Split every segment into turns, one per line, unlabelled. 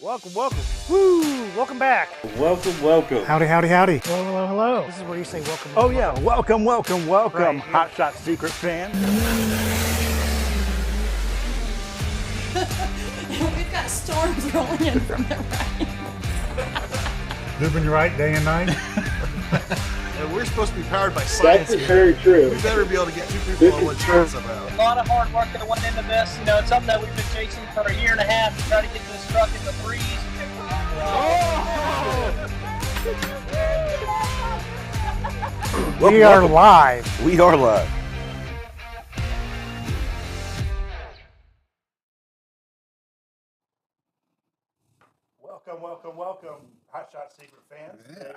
Welcome. Woo! Welcome back.
Welcome.
Howdy, howdy, howdy.
Hello. This is where you say welcome.
Oh yeah, welcome,
Right.
Hot Shot Secret fans.
We've got storms rolling in from the right.
Moving right day and night.
And we're supposed to be powered by science
That is
here.
very true.
We better be able to get two people
This
on
is
one
true.
shot somehow.
A lot of hard work that went into this. You know, it's something that we've been chasing for a year and a half to try to get this truck in the breeze.
We are live.
We are live. Welcome, Hot Shot Secret fans. Today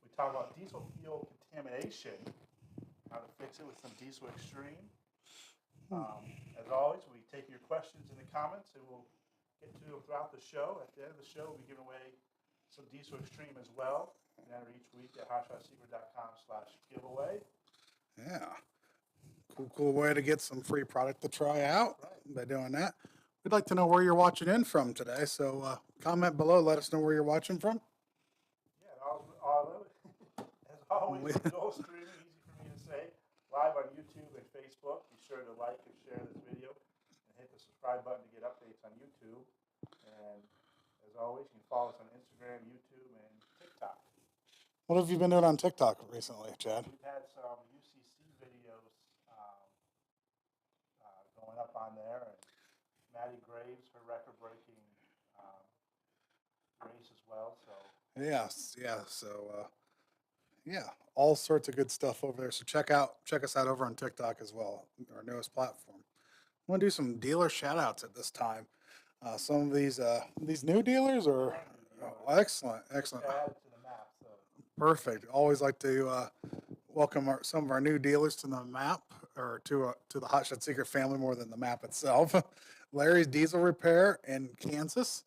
we talk about diesel fuel contamination, how to fix it with some Diesel Extreme. As always, we take your questions in the comments and we'll get to them throughout the show. At the end of the show, we'll be giving away some Diesel Extreme as well. You can enter each week at hotshotsecret.com/giveaway.
Yeah. Cool way to get some free product to try out by doing that. We'd like to know where you're watching in from today. So comment below. Let us know where you're watching from.
Yeah, all of it. As always, no streaming, easy for me to say, live on YouTube and Facebook. Be sure to like and share this video and hit the subscribe button to get updates on YouTube. And as always, you can follow us on Instagram, YouTube, and TikTok.
What have you been doing on TikTok recently, Chad?
We've had some UCC videos going up on there, and Maddie Graves, her record-breaking race as well. So
Yes, yeah. So yeah, all sorts of good stuff over there. So check us out over on TikTok as well, our newest platform. I want to do some dealer shout outs at this time. Some of these new dealers are excellent.
add to the map. So
Perfect. Always like to welcome some of our new dealers to the map, or to the Hot Shot Secret family more than the map itself. Larry's Diesel Repair in Kansas,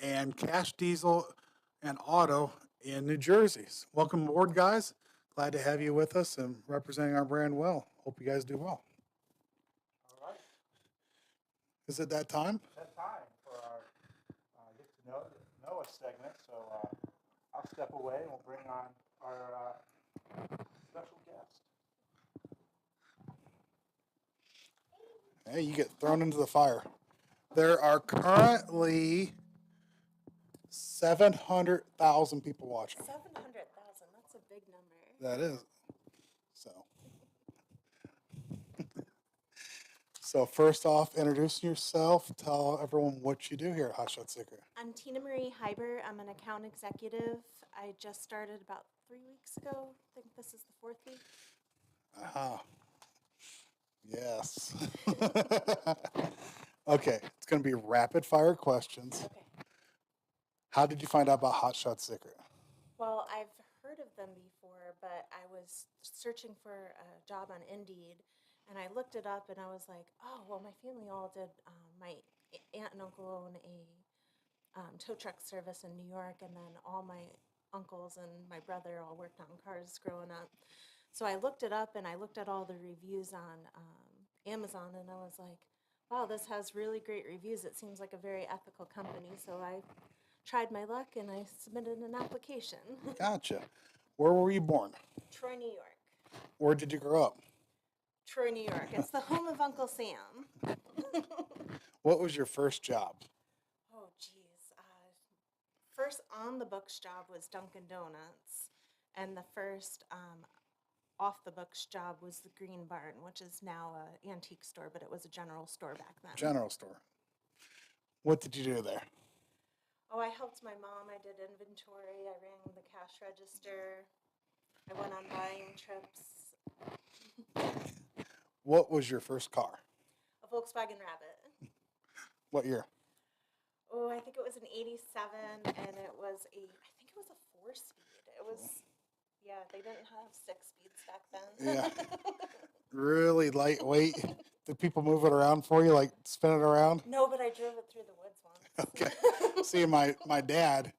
and Cash Diesel and Auto in New Jersey. Welcome aboard, guys. Glad to have you with us and representing our brand well. Hope you guys do well.
all right.
Is it that time?
It's that time for our get to know us segment. So I'll step away and we'll bring on our special guest.
Hey, you get thrown into the fire. There are currently 700,000 people watching.
700,000. That's a big number.
That is. So first off, introduce yourself. Tell everyone what you do here at Hot Shot Secret.
I'm Tina Marie Hyber. I'm an account executive. I just started about 3 weeks ago. I think this is the 4th week.
Aha. Yes. Okay, it's going to be rapid fire questions.
Okay.
How did you find out about Hot Shot Secret?
Well, I've heard of them before, but I was searching for a job on Indeed, and I looked it up, and I was like, oh, well, my family all did. My aunt and uncle own a tow truck service in New York, and then all my uncles and my brother all worked on cars growing up. So I looked it up, and I looked at all the reviews on Amazon, and I was like, wow, this has really great reviews. It seems like a very ethical company. So I tried my luck, and I submitted an application.
Gotcha. Where were you born?
Troy, New York.
Where did you grow up?
Troy, New York. It's the home of Uncle Sam.
What was your first job?
Oh, geez. First on the books job was Dunkin' Donuts, and the first off the books job was the Green Barn, which is now an antique store, but it was a general store back then.
General store. What did you do there?
Oh, I helped my mom. I did inventory. I rang the cash register. I went on buying trips.
What was your first car?
A Volkswagen Rabbit.
What year?
Oh, I think it was an 87, and it was I think it was a 4-speed. It was, yeah, they didn't have 6 speeds back then.
Yeah. Really lightweight. Did people move it around for you, like spin it around?
No, but I drove it through the woods once.
Okay. See, my dad,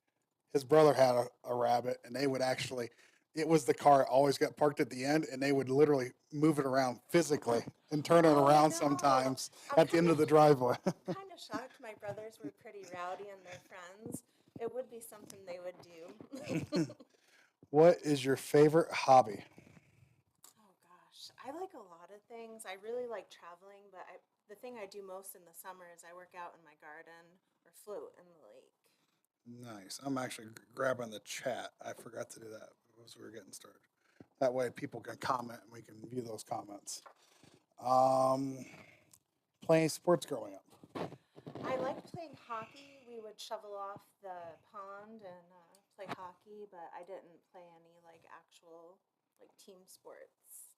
his brother had a rabbit, and they would actually, it was the car always got parked at the end, and they would literally move it around physically and turn it
Oh,
around
no.
sometimes
I'm
at the end of the
kinda-
driveway.
Kind of shocked my brothers were pretty rowdy and their friends. It would be something they would do.
What is your favorite hobby?
Oh gosh, I like a lot of things. I really like traveling, but the thing I do most in the summer is I work out in my garden or float in the lake.
Nice. I'm actually grabbing the chat. I forgot to do that as we were getting started. That way people can comment and we can view those comments. Playing sports growing up.
I liked playing hockey. We would shovel off the pond and play hockey, but I didn't play any like actual like team sports.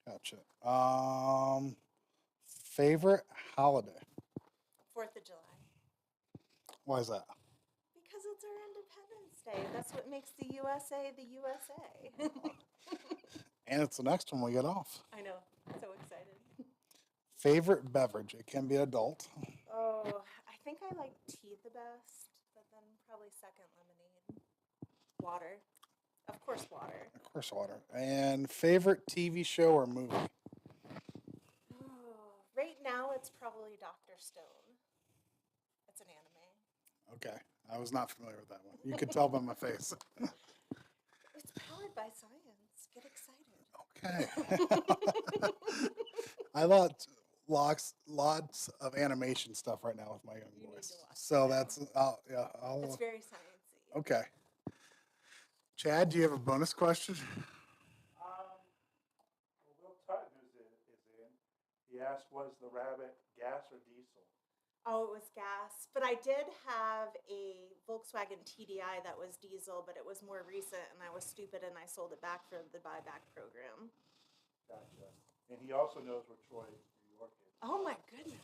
Gotcha. Favorite holiday?
4th of July.
Why is that?
Because it's our Independence Day. That's what makes the USA the USA.
And it's the next one we get off.
I know. So excited.
Favorite beverage? It can be adult.
Oh, I think I like tea the best, but then probably second lemonade. Water. Of course, water.
Of course, water. And favorite TV show or movie?
Oh, right now it's probably Dr. Stone. It's an anime.
Okay. I was not familiar with that one. You could tell by my face.
It's powered by science. Get excited.
Okay. I lots of animation stuff right now with my young
You need
boys.
to watch
So
it.
that's yeah.
It's very sciencey.
Okay. Chad, do you have a bonus question?
Well, Will Tutton is in. He asked, was the Rabbit gas or diesel?
Oh, it was gas. But I did have a Volkswagen TDI that was diesel, but it was more recent, and I was stupid and I sold it back for the buyback program.
Gotcha. And he also knows where Troy, New York is.
Oh my goodness.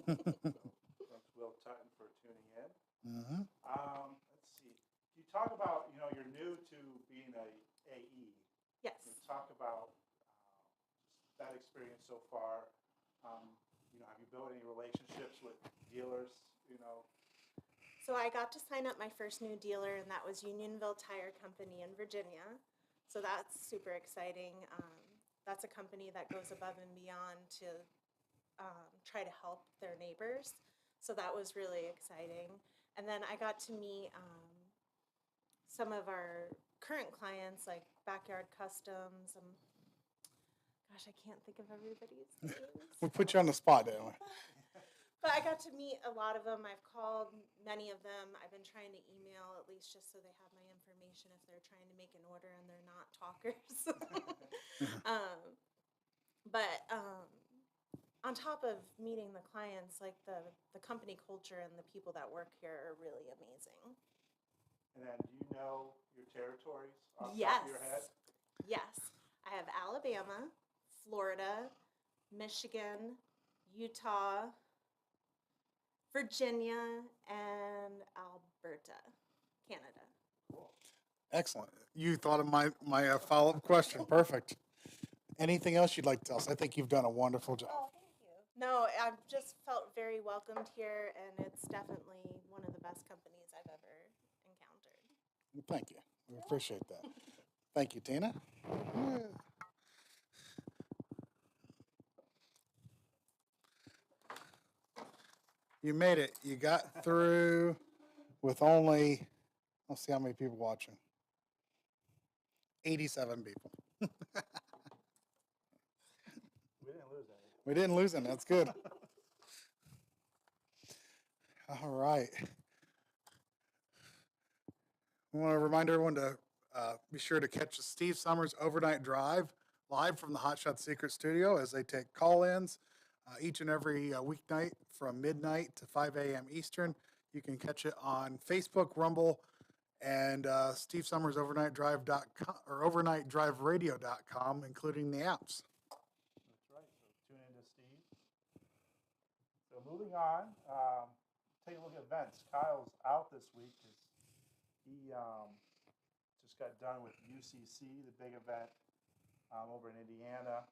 Thanks, Will Tutton, for tuning in.
Mm-hmm.
Let's see. You talk about, you're new to being a AE.
Yes.
Can you talk about that experience so far? Have you built any relationships with dealers?
So I got to sign up my first new dealer, and that was Unionville Tire Company in Virginia. So that's super exciting. That's a company that goes above and beyond to try to help their neighbors. So that was really exciting. And then I got to meet some of our current clients, like Backyard Customs. Gosh, I can't think of everybody's names.
We put you on the spot, didn't we?
But I got to meet a lot of them. I've called many of them. I've been trying to email at least just so they have my information if they're trying to make an order and they're not talkers. But on top of meeting the clients, like the company culture and the people that work here are really amazing.
And then do you know your territories off the
Yes.
top of your head?
Yes. I have Alabama, Florida, Michigan, Utah, Virginia, and Alberta, Canada.
Excellent. You thought of my follow-up question. Perfect. Anything else you'd like to tell us? I think you've done a wonderful job.
Oh, thank you. No, I've just felt very welcomed here, and it's definitely one of the best companies I've ever encountered.
Thank you. We appreciate that. Thank you, Tina. You made it. You got through with only, let's see how many people watching. 87 people.
We didn't lose any.
We didn't lose any. That's good. All right. I want to remind everyone to be sure to catch the Steve Summers Overnight Drive live from the Hot Shot Secret Studio as they take call-ins each and every weeknight from midnight to 5 a.m. Eastern. You can catch it on Facebook, Rumble, and Steve Summers OvernightDrive.com or OvernightDriveRadio.com, including the apps.
That's right. So tune in to Steve. So moving on, take a look at events. Kyle's out this week because he just got done with UCC, the big event over in Indiana.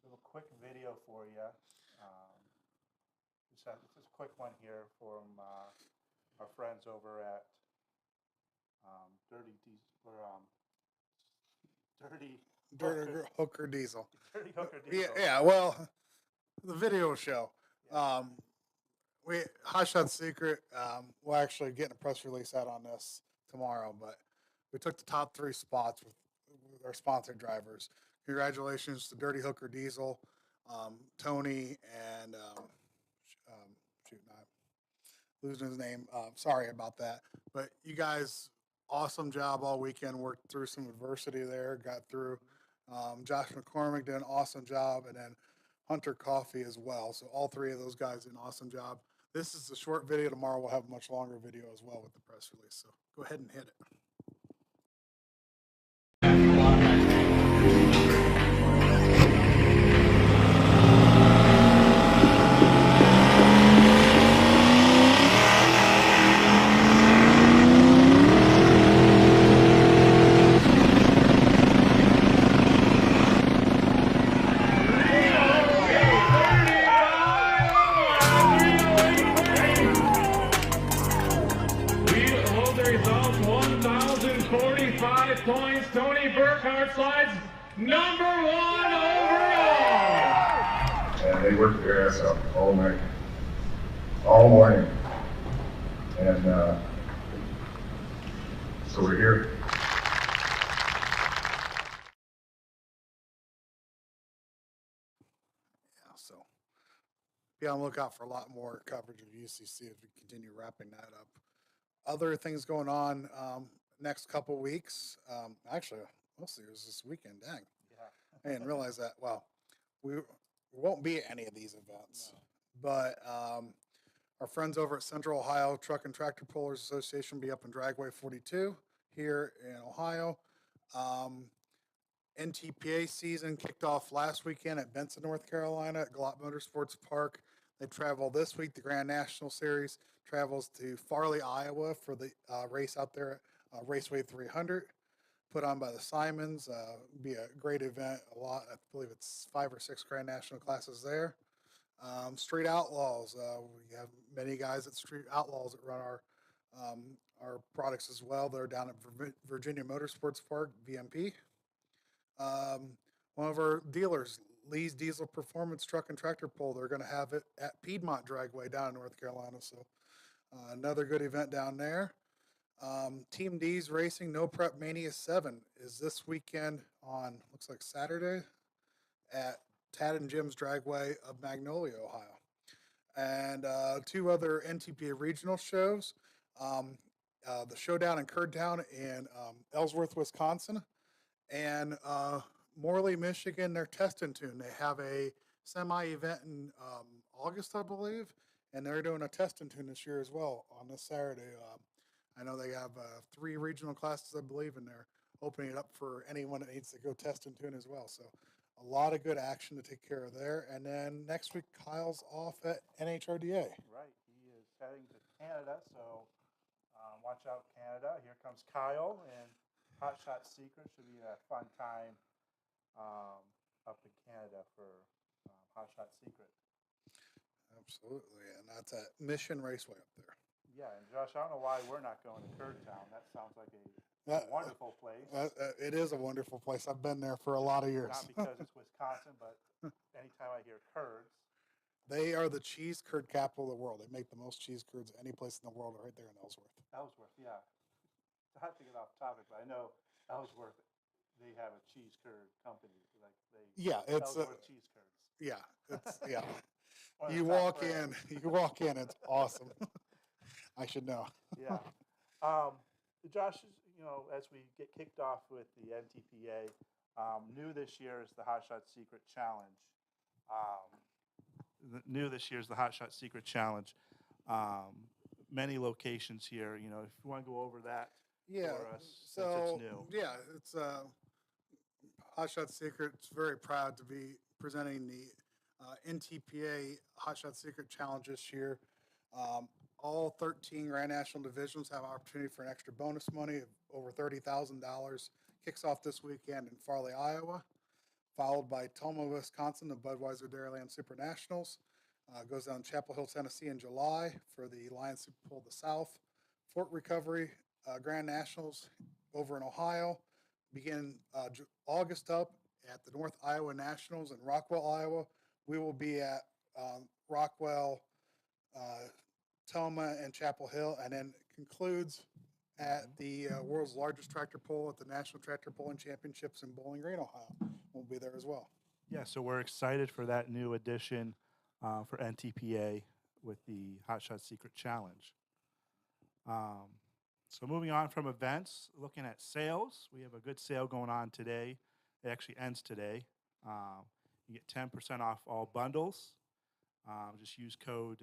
We have a quick video for you. Just a quick one here from our friends over at Dirty Diesel or Dirty
Hooker Diesel.
Dirty Hooker
Yeah,
Diesel.
yeah. Well, the video show. We Hot Shot Secret. We're actually getting a press release out on this tomorrow, but we took the top 3 spots with our sponsored drivers. Congratulations to Dirty Hooker Diesel, Tony, and shoot, I'm losing his name. Sorry about that, but you guys, awesome job all weekend. Worked through some adversity there. Got through. Josh McCormick did an awesome job, and then Hunter Coffee as well. So all 3 of those guys did an awesome job. This is a short video. Tomorrow we'll have a much longer video as well with the press release. So go ahead and hit it.
Results 1,045 points. Tony Burkhart slides number 1 overall.
And they worked their ass off all night, all morning. And so we're here.
Yeah, so be on the lookout for a lot more coverage of UCC as we continue wrapping that up. Other things going on next couple weeks. Actually, mostly it was this weekend. Dang, I didn't realize that. Well, we won't be at any of these events, but our friends over at Central Ohio Truck and Tractor Pullers Association will be up in Dragway 42 here in Ohio. NTPA season kicked off last weekend at Benson, North Carolina at Glott Motorsports Park. They travel this week. The Grand National Series travels to Farley, Iowa for the race out there at Raceway 300, put on by the Simons. Be a great event. I believe it's 5 or 6 Grand National classes there. Street Outlaws. We have many guys at Street Outlaws that run our products as well. They're down at Virginia Motorsports Park, VMP. One of our dealers, Lee's Diesel Performance Truck and Tractor Pull, they're going to have it at Piedmont Dragway down in North Carolina. So another good event down there. Team D's Racing No Prep Mania 7 is this weekend on, looks like Saturday, at Tad and Jim's Dragway of Magnolia, Ohio. And 2 other NTPA regional shows. The Showdown in Kurdtown in Ellsworth, Wisconsin, and Morley, Michigan, their Test and Tune. They have a semi-event in August, I believe, and they're doing a Test and Tune this year as well on this Saturday. I know they have 3 regional classes, I believe, and they're opening it up for anyone that needs to go Test and Tune as well. So a lot of good action to take care of there. And then next week, Kyle's off at NHRDA.
Right. He is heading to Canada, so watch out, Canada. Here comes Kyle, and Hot Shot Secret should be a fun time up in Canada for Hot Shot Secret.
Absolutely, and that's at Mission Raceway up there.
Yeah, and Josh, I don't know why we're not going to Kurdtown. That sounds like a wonderful place.
It is a wonderful place. I've been there for a lot of years.
Not because it's Wisconsin, but anytime I hear curds.
They are the cheese curd capital of the world. They make the most cheese curds any place in the world right there in Ellsworth.
Ellsworth, yeah. Not to get off topic, but I know Ellsworth, they have a cheese curd company. Like Ellsworth cheese curds.
Yeah, it's yeah. You walk in, it's awesome. I should know.
Yeah. Josh, as we get kicked off with the NTPA, new this year is the Hot Shot Secret Challenge. Many locations here. If you want to go over that for us, since it's new.
Yeah, it's Hot Shot Secret. It's very proud to be presenting the NTPA Hot Shot Secret Challenge this year. All 13 Grand National divisions have opportunity for an extra bonus money of over $30,000. Kicks off this weekend in Farley, Iowa, followed by Toma, Wisconsin, the Budweiser Dairyland Super Nationals. Goes down Chapel Hill, Tennessee in July for the Lions Super Bowl of the South. Fort Recovery, Grand Nationals over in Ohio. Begin August up at the North Iowa Nationals in Rockwell, Iowa. We will be at Rockwell, Toma, and Chapel Hill, and then it concludes at the world's largest tractor pull at the National Tractor Pulling Championships in Bowling Green, Ohio. We'll be there as well.
Yeah, so we're excited for that new edition for NTPA with the Hot Shot Secret Challenge. So moving on from events, looking at sales, we have a good sale going on today. It actually ends today. You get 10% off all bundles. Just use code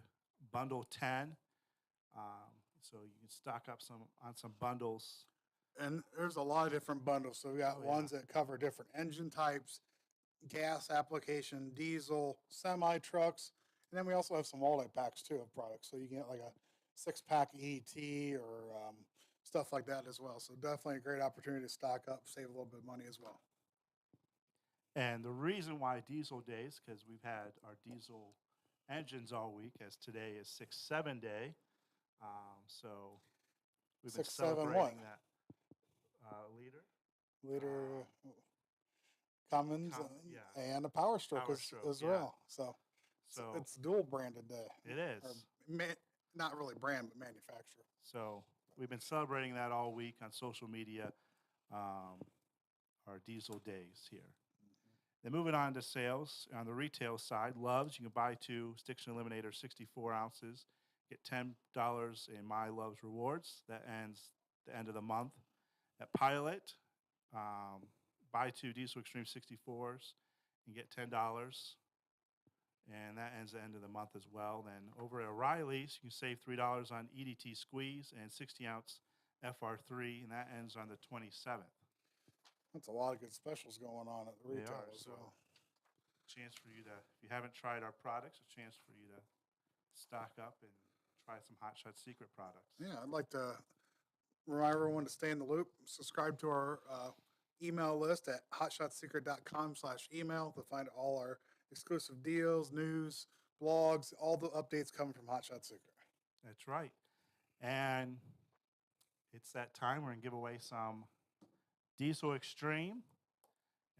BUNDLE10. So you can stock up on some bundles.
And there's a lot of different bundles. So we got ones that cover different engine types, gas application, diesel, semi trucks, and then we also have some multi-packs too of products. So you can get like a 6-pack ET or stuff like that as well. So definitely a great opportunity to stock up, save a little bit of money as well.
And the reason why diesel days, because we've had our diesel engines all week, as today is 6-7 day. So we've been
6-7
celebrating
what?
that
Liter Cummins
yeah.
and a Power Stroke
Power
as
Stroke,
as
yeah.
well. So
So
it's dual branded day.
it is.
Not really brand, but manufacturer.
So we've been celebrating that all week on social media, our diesel days here. Then moving on to sales, on the retail side, Loves, you can buy 2 Stiction Eliminator 64 ounces, get $10 in My Loves rewards. That ends the end of the month. At Pilot, buy 2 Diesel Extreme 64s and get $10. And that ends the end of the month as well. Then over at O'Reilly's, you can save $3 on EDT Squeeze and 60-ounce FR3, and that ends on the 27th.
That's a lot of good specials going on at the
They
retail
are,
as
so
well.
chance for you to, if you haven't tried our products, a chance for you to stock up and try some Hot Shot Secret products.
Yeah, I'd like to remind everyone to stay in the loop. Subscribe to our email list at hotshotsecret.com/email to find all our exclusive deals, news, blogs, all the updates coming from Hot Shot Secret.
That's right. And it's that time we're going to give away some Diesel Extreme.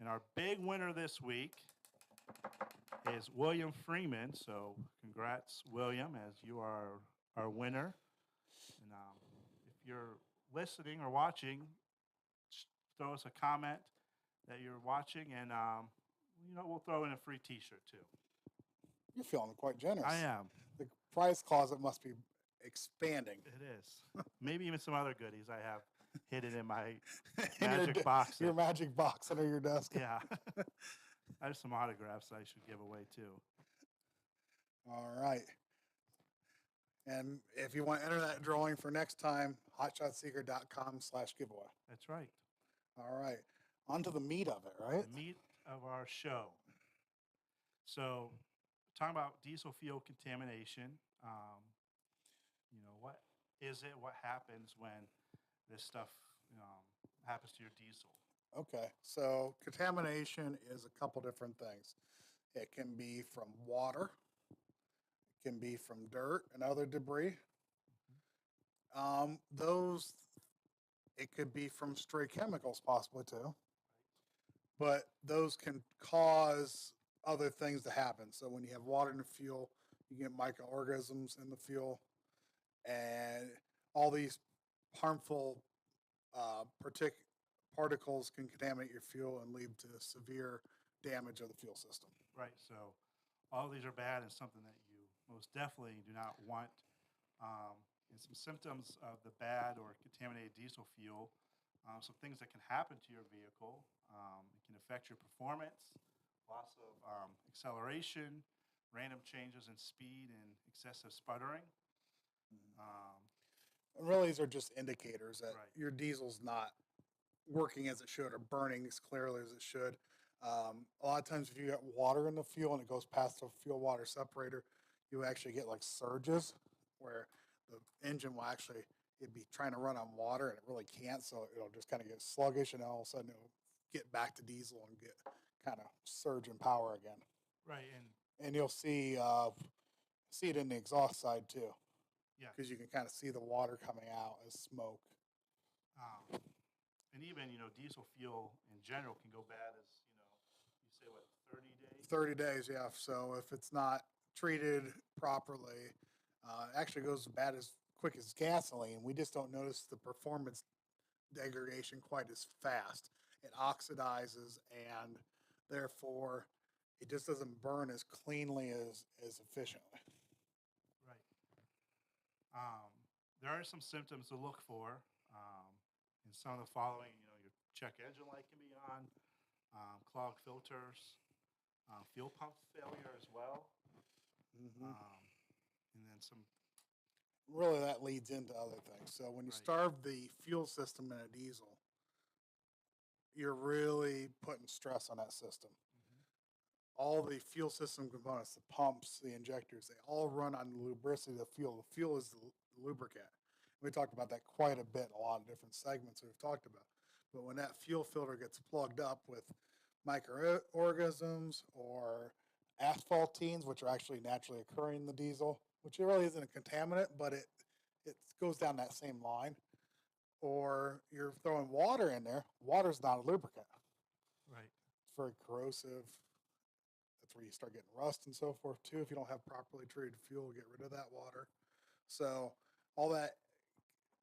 And our big winner this week is William Freeman. So congrats, William, as you are our winner. And if you're listening or watching, throw us a comment that you're watching, and we'll throw in a free T-shirt too.
You're feeling quite generous.
I am.
The prize closet must be expanding.
It is. Maybe even some other goodies I have hidden in my
In
magic box.
Your magic box under your desk.
Yeah. I have some autographs I should give away too.
All right. And if you want to enter that drawing for next time, hotshotsecret.com/giveaway.
That's right.
All right. On to the meat of it, right?
The meat of our show. So, talking about diesel fuel contamination, what is it? What happens when this stuff happens to your diesel?
Okay. So contamination is a couple different things. It can be from water. It can be from dirt and other debris. It could be from stray chemicals possibly too. But those can cause other things to happen. So when you have water in the fuel, you get microorganisms in the fuel, and all these harmful particles can contaminate your fuel and lead to severe damage of the fuel system.
Right. So all these are bad and something that you most definitely do not want. And some symptoms of the bad or contaminated diesel fuel, some things that can happen to your vehicle. It can affect your performance, loss of acceleration, random changes in speed, and excessive sputtering.
And really, these are just indicators that
Right.
your diesel's not working as it should or burning as clearly as it should. A lot of times, if you get water in the fuel and it goes past the fuel water separator, you actually get like surges where the engine will actually, it'd be trying to run on water and it really can't. So it'll just kind of get sluggish, and all of a sudden it'll get back to diesel and get kind of surge in power again.
Right.
And you'll see it in the exhaust side too,
Yeah.
because you can kind of see the water coming out as smoke.
And even, diesel fuel in general can go bad as, you say what, 30 days?
30 days, yeah. So if it's not treated properly, it actually goes bad as quick as gasoline. We just don't notice the performance degradation quite as fast. It oxidizes, and therefore it just doesn't burn as cleanly as efficiently.
Right. There are some symptoms to look for. And some of the following, your check engine light can be on, clogged filters, fuel pump failure as well. And then some,
Really, that leads into other things. So when you
Right.
starve the fuel system in a diesel, you're really putting stress on that system. All the fuel system components, the pumps, the injectors, they all run on the lubricity of the fuel. The fuel is the lubricant. We talked about that quite a bit in a lot of different segments that we've talked about. But when that fuel filter gets plugged up with microorganisms or asphaltenes, which are actually naturally occurring in the diesel, which really isn't a contaminant, but it goes down that same line. Or you're throwing water in there. Water's not a lubricant.
right.
It's very corrosive. That's where you start getting rust and so forth too. If you don't have properly treated fuel, get rid of that water. So all that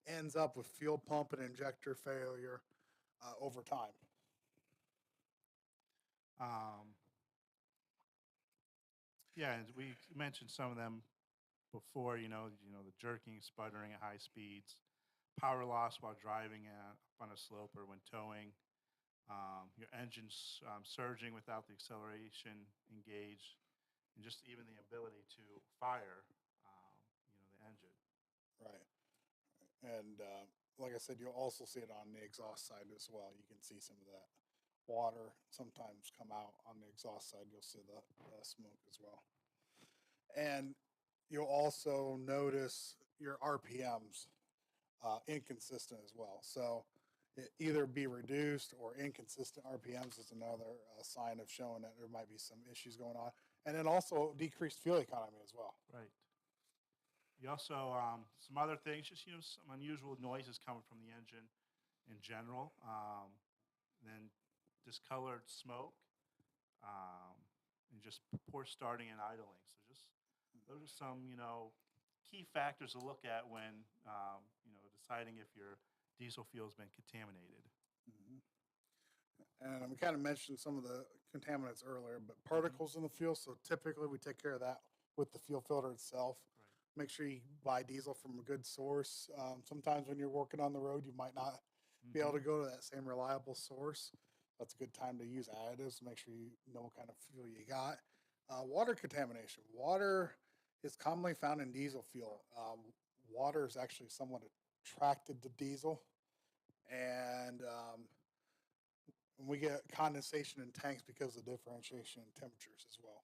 ends up with fuel pump and injector failure over time.
Yeah, and we mentioned some of them before, the jerking, sputtering at high speeds, power loss while driving up on a slope or when towing, your engine's surging without the acceleration engaged, and just even the ability to fire, the engine.
Right. And like I said, you'll also see it on the exhaust side as well. You can see some of that water sometimes come out on the exhaust side. You'll see the smoke as well. And you'll also notice your RPMs inconsistent as well. So it either be reduced or inconsistent RPMs is another sign of showing that there might be some issues going on. And then also decreased fuel economy as well.
Right. You also, some other things, just, some unusual noises coming from the engine in general. Then discolored smoke, and just poor starting and idling. So just, those are some, key factors to look at when, deciding if your diesel fuel has been contaminated.
And we kind of mentioned some of the contaminants earlier, but particles in the fuel. So typically we take care of that with the fuel filter itself.
Right.
Make sure you buy diesel from a good source. Sometimes when you're working on the road, you might not be able to go to that same reliable source. That's a good time to use additives to make sure you know what kind of fuel you got. Water contamination. Water is commonly found in diesel fuel. Water is actually somewhat attracted to diesel. And we get condensation in tanks because of differentiation in temperatures as well.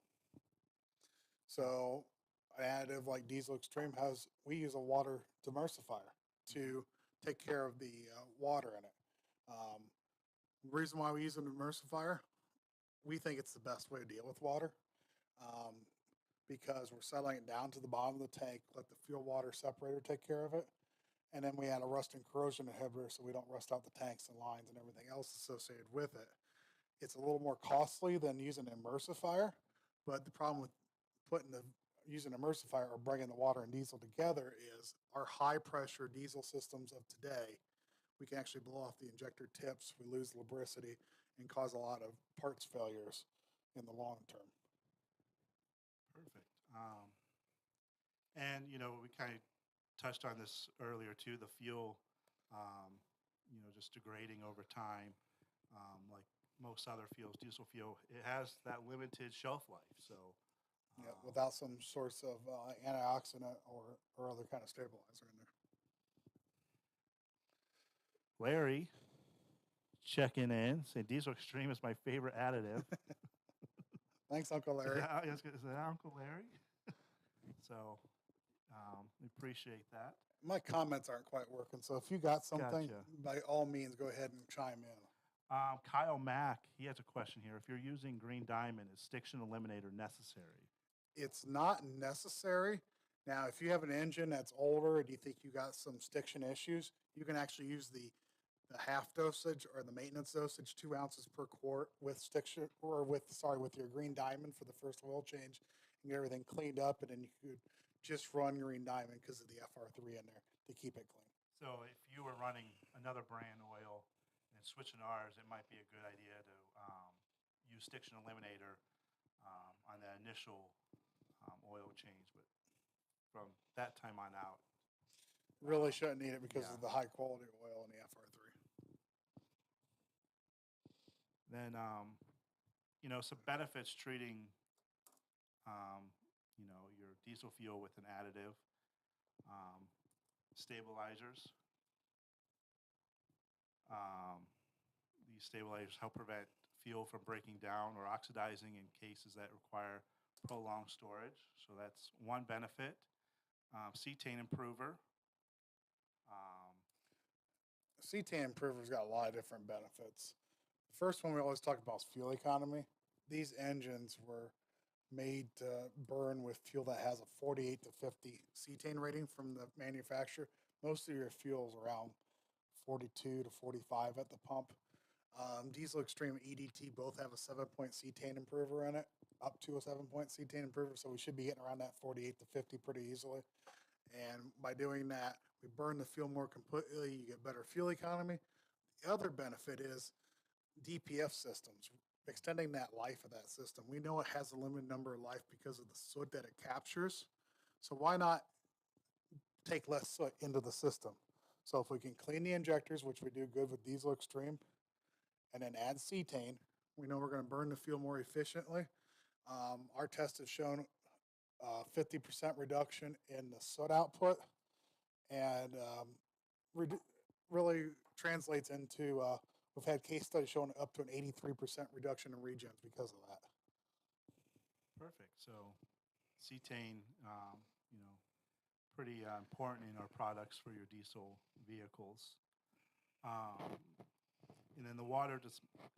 So an additive like Diesel Extreme we use a water demulsifier to take care of the water in it. The reason why we use a demulsifier, we think it's the best way to deal with water because we're settling it down to the bottom of the tank, let the fuel water separator take care of it. And then we add a rust and corrosion inhibitor so we don't rust out the tanks and lines and everything else associated with it. It's a little more costly than using an emulsifier, but the problem with using an emulsifier or bringing the water and diesel together is our high pressure diesel systems of today, we can actually blow off the injector tips, we lose lubricity, and cause a lot of parts failures in the long term.
Perfect. And, we kind of touched on this earlier too, the fuel, just degrading over time, like most other fuels, diesel fuel, it has that limited shelf life. So,
Yeah, without some source of antioxidant or other kind of stabilizer in there.
Larry checking in, saying Diesel Extreme is my favorite additive.
Thanks, Uncle Larry.
Is that Uncle Larry? So we appreciate that.
My comments aren't quite working, so if you got something,
Gotcha.
by all means, go ahead and chime in.
Kyle Mack, he has a question here. If you're using Green Diamond, is Stiction Eliminator necessary?
It's not necessary. Now, if you have an engine that's older and you think you got some stiction issues, you can actually use the the half dosage or the maintenance dosage, 2 ounces per quart with with your Green Diamond for the first oil change and get everything cleaned up. And then you could just run Green Diamond because of the FR3 in there to keep it clean.
So if you were running another brand oil and switching to ours, it might be a good idea to use Stiction Eliminator on that initial oil change. But from that time on out,
Really shouldn't need it because
yeah.
of the high quality oil in the FR3.
then some benefits treating your diesel fuel with an additive, stabilizers. These stabilizers help prevent fuel from breaking down or oxidizing in cases that require prolonged storage. So that's one benefit. Cetane improver.
Cetane improver's got a lot of different benefits. The first one we always talk about is fuel economy. These engines were made to burn with fuel that has a 48 to 50 cetane rating from the manufacturer. Most of your fuel's around 42 to 45 at the pump. Diesel Extreme EDT both have a 7-point cetane improver in it, up to a 7-point cetane improver, so we should be getting around that 48 to 50 pretty easily. And by doing that, we burn the fuel more completely, you get better fuel economy. The other benefit is DPF systems, extending that life of that system. We know it has a limited number of life because of the soot that it captures. So why not take less soot into the system? So if we can clean the injectors, which we do good with Diesel Extreme, and then add cetane, we know we're going to burn the fuel more efficiently. Our test has shown 50% reduction in the soot output, and really translates into we've had case studies showing up to an 83% reduction in regens because of that.
Perfect. So cetane, pretty important in our products for your diesel vehicles. And then the water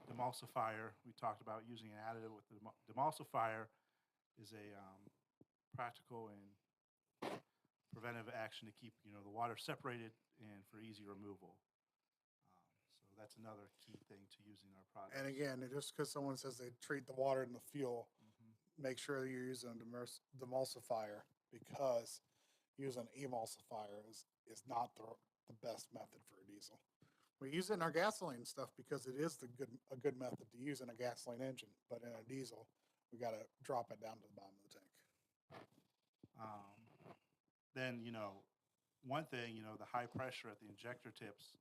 demulsifier, we talked about using an additive with the demulsifier is a practical and preventive action to keep the water separated and for easy removal. So that's another key thing to using our products.
And again, just because someone says they treat the water and the fuel, make sure you're using a demulsifier, because using an emulsifier is not the best method for a diesel. We use it in our gasoline stuff because it is a good method to use in a gasoline engine, but in a diesel, we got to drop it down to the bottom of the tank.
Then, one thing, the high pressure at the injector tips,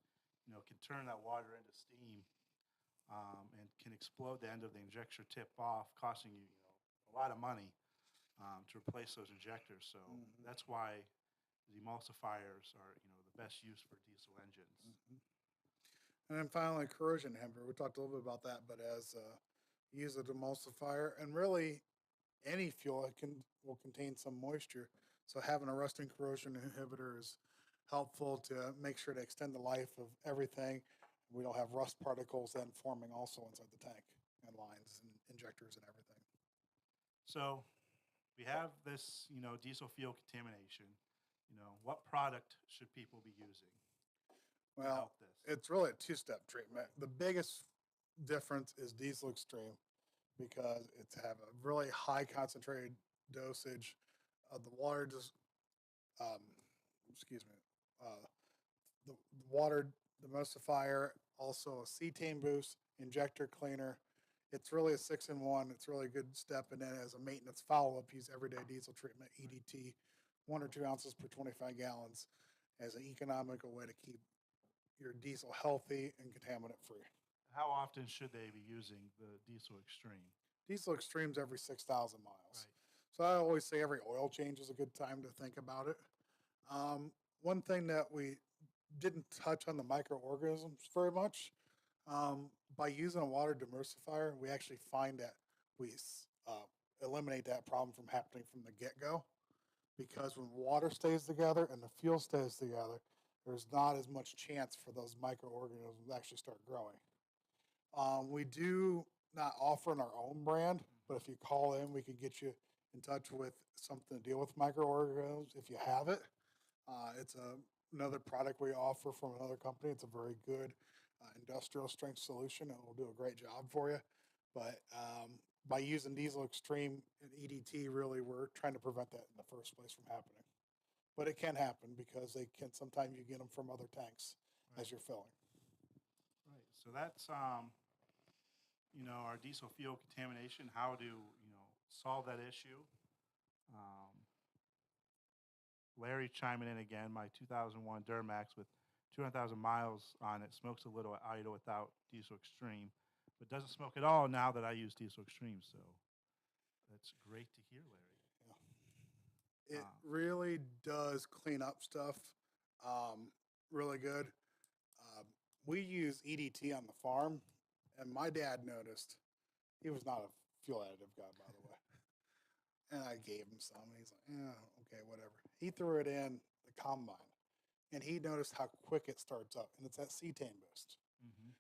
can turn that water into steam and can explode the end of the injector tip off, costing you, a lot of money to replace those injectors. So that's why the emulsifiers are, the best use for diesel engines.
And then finally, corrosion inhibitor. We talked a little bit about that, but as use a demulsifier, and really any fuel will contain some moisture. So having a rust and corrosion inhibitor is helpful to make sure to extend the life of everything. We don't have rust particles then forming also inside the tank and lines and injectors and everything.
So we have this, diesel fuel contamination. What product should people be using?
Well, it's really a two-step treatment. The biggest difference is Diesel Extreme because it's have a really high concentrated dosage of the water. The water demulsifier, also a cetane boost, injector cleaner. It's really a 6-in-1. It's really a good step. And then as a maintenance follow-up, use everyday diesel treatment, EDT, 1 or 2 ounces per 25 gallons as an economical way to keep your diesel healthy and contaminant free.
How often should they be using the Diesel Extreme?
Diesel Extreme's every 6,000 miles.
Right.
So I always say every oil change is a good time to think about it. One thing that we didn't touch on the microorganisms very much. By using a water demulsifier, we actually find that we eliminate that problem from happening from the get-go, because when water stays together and the fuel stays together, there's not as much chance for those microorganisms to actually start growing. We do not offer in our own brand, but if you call in, we can get you in touch with something to deal with microorganisms if you have it. It's a another product we offer from another company. It's a very good industrial strength solution. It will do a great job for you. But by using Diesel Extreme and EDT, really, we're trying to prevent that in the first place from happening. But it can happen because they can, sometimes you get them from other tanks as you're filling.
Right. So that's, our diesel fuel contamination, how to, solve that issue. Larry chiming in again, my 2001 Duramax with 200,000 miles on it smokes a little at idle without Diesel Extreme, but doesn't smoke at all now that I use Diesel Extreme. So that's great to hear, Larry.
It really does clean up stuff really good. We use EDT on the farm, and my dad noticed. He was not a fuel additive guy, by the way. And I gave him some, and he's like, yeah, okay, whatever. He threw it in the combine, and he noticed how quick it starts up, and it's that cetane boost.
Mm-hmm.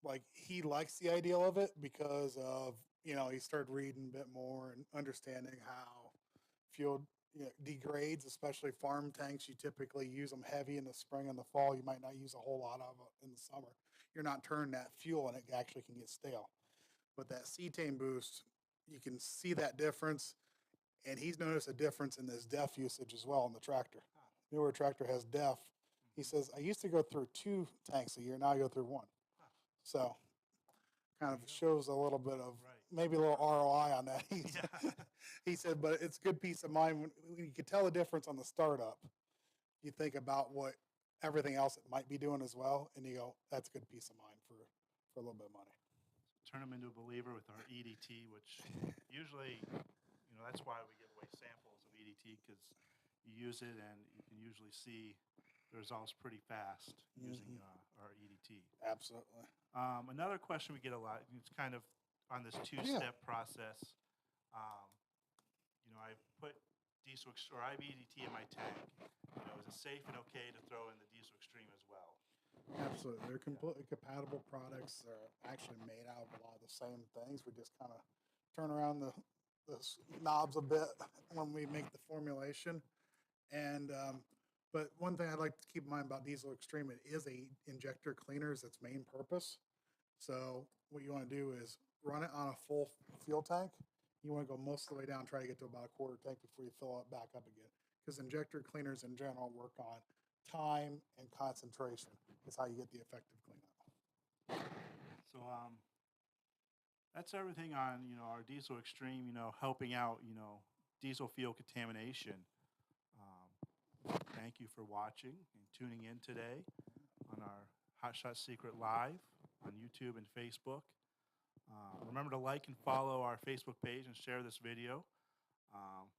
Like, he likes the idea of it because of, he started reading a bit more and understanding how fuel degrades, especially farm tanks. You typically use them heavy in the spring and the fall. You might not use a whole lot of it in the summer. You're not turning that fuel, and it actually can get stale. But that cetane boost, you can see that difference. And he's noticed a difference in this DEF usage as well in the tractor. Newer tractor has DEF. He says, I used to go through 2 tanks a year. Now I go through 1. So kind of shows a little bit of maybe a little ROI on that. He said, but it's good peace of mind when you can tell the difference on the startup. You think about what everything else it might be doing as well, and you go, that's good peace of mind for a little bit of money.
Turn them into a believer with our EDT, which usually, that's why we give away samples of EDT, because you use it and you can usually see the results pretty fast using our EDT.
Absolutely.
Another question we get a lot, it's kind of on this 2-step process. I put diesel or I have EDT in my tank. Is it safe and okay to throw in the Diesel Extreme as well?
Absolutely. They're completely compatible products. They're actually made out of a lot of the same things. We just kind of turn around the knobs a bit when we make the formulation. And but one thing I'd like to keep in mind about Diesel Extreme, it is a injector cleaner is its main purpose. So what you want to do is run it on a full fuel tank. You want to go most of the way down, try to get to about a quarter tank before you fill it back up again. Because injector cleaners in general work on time and concentration. Is how you get the effective cleanup.
So that's everything on our Diesel Extreme. Helping out diesel fuel contamination. Thank you for watching and tuning in today on our Hot Shot Secret Live on YouTube and Facebook. Remember to like and follow our Facebook page and share this video.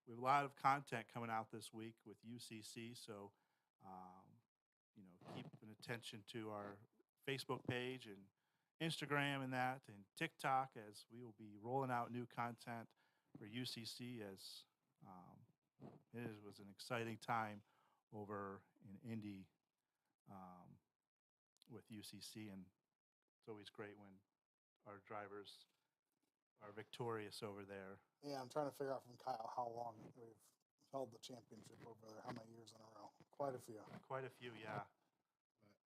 We have a lot of content coming out this week with UCC, so keep an attention to our Facebook page and Instagram and TikTok, as we will be rolling out new content for UCC, as it was an exciting time over in Indy with UCC, and it's always great when our drivers are victorious over there.
Yeah, I'm trying to figure out from Kyle how long we've held the championship over there, how many years in a row. Quite a few.
Quite a few, yeah.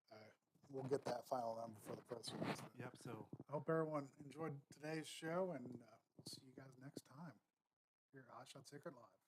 But we'll get that final number for the press release.
Yep, so
I hope everyone enjoyed today's show, and we'll see you guys next time here at Hot Shot Secret Live.